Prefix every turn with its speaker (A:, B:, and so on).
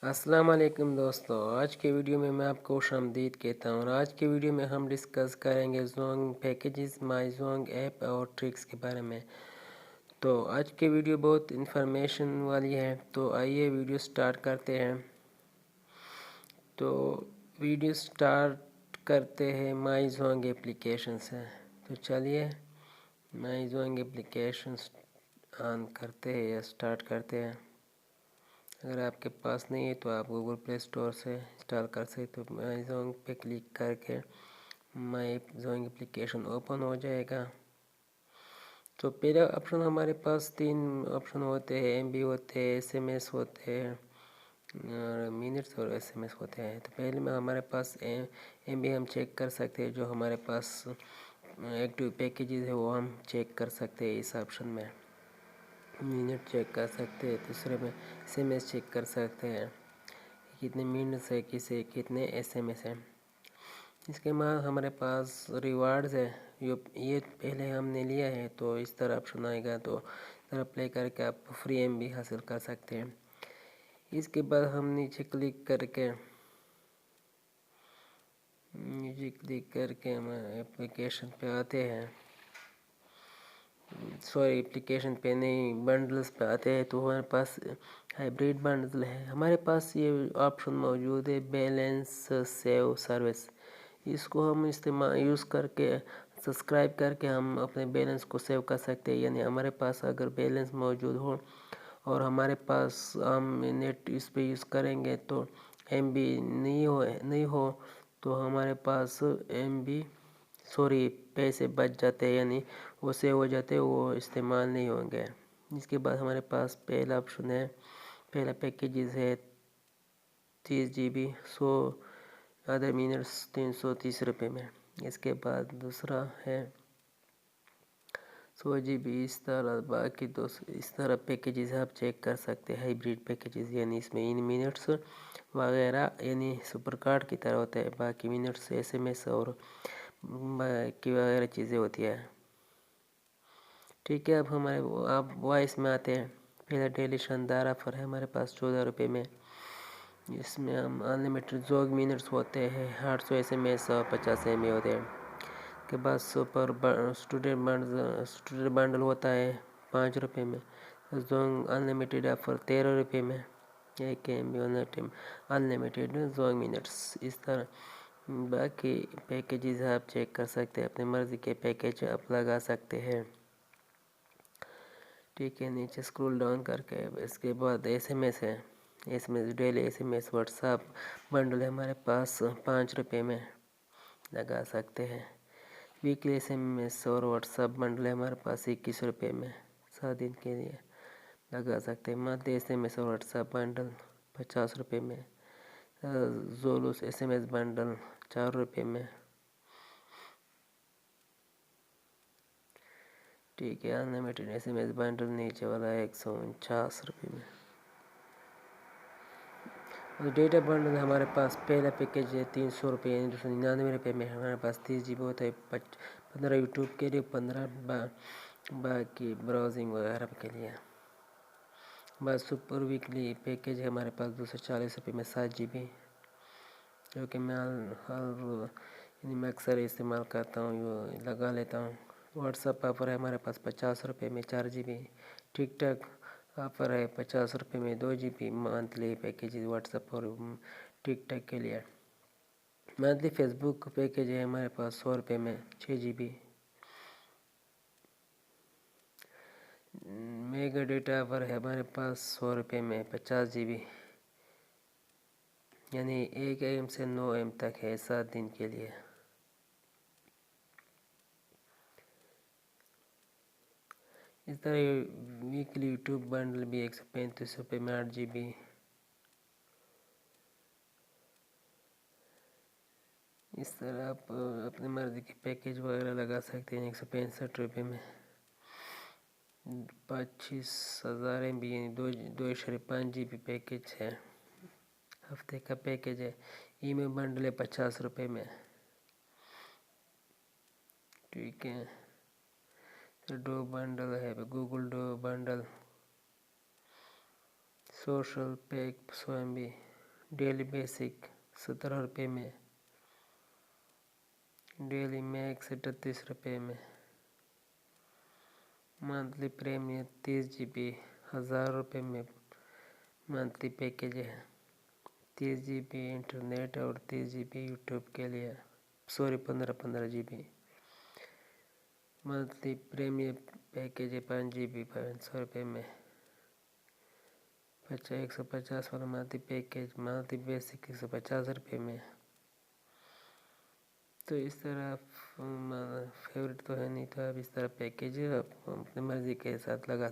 A: السلام علیکم دوستو، آج کے ویڈیو میں آپ کو خوش آمدید کہتا ہوں اور آج کے ویڈیو میں ہم ڈسکس کریں گے زونگ پیکیجز، مائی زونگ ایپ اور ٹرکس کے بارے میں۔ تو آج کے ویڈیو بہت انفارمیشن والی ہے، تو آئیے ویڈیو سٹارٹ کرتے ہیں۔ تو ویڈیو سٹارٹ کرتے ہیں مائی زونگ اپلیکیشن سے۔ تو چلیے مائی زونگ اپلیکیشن آن کرتے ہیں یا سٹارٹ کرتے ہیں۔ اگر آپ کے پاس نہیں ہے تو آپ گوگل پلے اسٹور سے انسٹال کر سکتے، تو مائی زونگ پہ کلک کر کے مائی زونگ اپلیکیشن اوپن ہو جائے گا۔ تو پہلا آپشن ہمارے پاس 3 آپشن ہوتے ہیں، ایم بی ہوتے ہیں، ایس ایم ایس ہوتے ہیں اور منٹس اور ایس ایم ایس ہوتے ہیں۔ تو پہلے میں ہمارے پاس ایم بی ہم چیک کر سکتے ہیں، جو ہمارے پاس ایکٹیو پیکیجز ہے وہ ہم چیک کر سکتے ہیں اس آپشن میں۔ منٹ چیک کر سکتے ہیں، دوسرے میں ایس ایم ایس چیک کر سکتے ہیں، کتنے منٹس ہے، کتنے ایس ایم ایس ہیں۔ اس کے بعد ہمارے پاس ریوارڈز ہے، یہ پہلے ہم نے لیا ہے تو اس طرح آپشن آئے گا، تو اس طرح اپلائی کر کے آپ فری ایم بی حاصل کر سکتے ہیں۔ اس کے بعد ہم نیچے کلک کر کے ہم اپلیکیشن پہ آتے ہیں، اپلیکیشن پہ نہیں بنڈلز پہ آتے ہیں۔ تو ہمارے پاس ہائیبریڈ بنڈل ہے، ہمارے پاس یہ آپشن موجود ہے بیلنس سیو سروس۔ اس کو ہم یوز کر کے سبسکرائب کر کے ہم اپنے بیلنس کو سیو کر سکتے ہیں، یعنی ہمارے پاس اگر بیلنس موجود ہو اور ہمارے پاس ہم نیٹ اس پہ یوز کریں گے تو ایم بی نہیں ہو تو ہمارے پاس پیسے بچ جاتے ہیں، یعنی وہ سیو ہو جاتے ہیں، وہ استعمال نہیں ہوں گے۔ اس کے بعد ہمارے پاس پہلا آپشن ہے، پہلا پیکیجز ہے 30 جی بی 100 ادر منٹس 330 روپے میں۔ اس کے بعد دوسرا ہے 100 جی بی، اس طرح باقی اس طرح پیکیجز آپ چیک کر سکتے ہیں، ہائیبریڈ پیکیجز، یعنی اس میں ان منٹس وغیرہ یعنی سپر کارڈ کی طرح ہوتا ہے، باقی منٹس ایس ایم ایس اور باقی وغیرہ چیزیں ہوتی ہیں۔ ٹھیک ہے، اب وائس میں آتے ہیں۔ پہلا ڈیلی شاندار آفر ہے ہمارے پاس 14 روپے میں، اس میں ہم انلیمیٹڈ زوگ منٹس ہوتے ہیں، 800 ایس ایم ایس اور 50 ایم بی ہوتے ہیں۔ اس کے بعد سپر اسٹوڈنٹ بنڈل ہوتا ہے 5 روپے میں، زونگ انلیمیٹڈ آفر 13 روپے میں، 1 M B unlimited Zong minutes. اس طرح باقی پیکیجز آپ چیک کر سکتے ہیں، اپنے مرضی کے پیکیج آپ لگا سکتے ہیں۔ ٹھیک ہے، نیچے سکرول ڈاؤن کر کے اس کے بعد ایس ایم ایس ہے، daily S M S WhatsApp bundle ہے ہمارے پاس 5 روپے میں لگا سکتے ہیں۔ ویکلی ایس ایم ایس اور واٹس ایپ بنڈل ہے ہمارے پاس 21 روپے میں، 7 دن کے لیے لگا سکتے ہیں۔ منتھلی ایس ایم ایس اور واٹس ایپ بنڈل 50 روپے میں، زولوس ایس ایم ایس بنڈل 4 روپے میں۔ ٹھیک ہے، unlimited S M S bundle نیچے والا 149 روپے میں۔ ڈیٹا بنڈل ہمارے پاس پہلا پیکیج ہے 300 روپے، یعنی 299 روپے میں، ہمارے پاس 30 جی بی ہوتا ہے، 15 یوٹیوب کے لیے، 15 باقی براؤزنگ وغیرہ کے لیے۔ بس سپر ویکلی پیکیج ہے ہمارے پاس 240 روپے میں، 7 جی بی، جو کہ میں اکثر استعمال کرتا ہوں، لگا لیتا ہوں۔ واٹس ایپ آفر ہے ہمارے پاس 50 روپے میں، 4 G B. TikTok offer ہے 50 روپے میں، 2 G B monthly package WhatsApp اور ٹک ٹاک کے لیے۔ منتھلی فیس بک پیکیج ہے ہمارے پاس 100 روپے میں، 6 G B. Mega data offer ہے ہمارے پاس 100 روپے میں، 50 جی بی، یعنی 1 ایم سے 9 ایم تک ہے، 7 دن کے لیے۔ اس طرح ویکلی یوٹیوب بنڈل بھی 135 روپے میں، 8 جی بی۔ اس طرح آپ اپنے مرضی کے پیکیج وغیرہ لگا سکتے ہیں، 165 روپے میں 25,000 ایم بی، یعنی 2.5 جی بی پیکیج ہے، ہفتے کا پیکیج ہے۔ ای میل بنڈل ہے 50 روپے میں۔ ٹھیک ہے، ڈو بنڈل ہے، Google Duo bundle social pack 100 M B, daily basic 17 روپے میں، ڈیلی میکس 38 روپے میں، منتھلی پریمیم 30 GB 1000 روپے میں منتھلی پیکیج ہے، 30 GB انٹرنیٹ اور 30 GB یوٹیوب کے لیے، 15 GB منتھلی پریمیم پیکیج ہے، 5 GB 500 روپے میں، 150 والا منتھلی پیکیج، منتھلی بیسک 150 روپے میں۔ تو اس طرح فیوریٹ تو ہے نہیں، تو آپ اس طرح پیکیج اپنی مرضی کے ساتھ لگا سکتے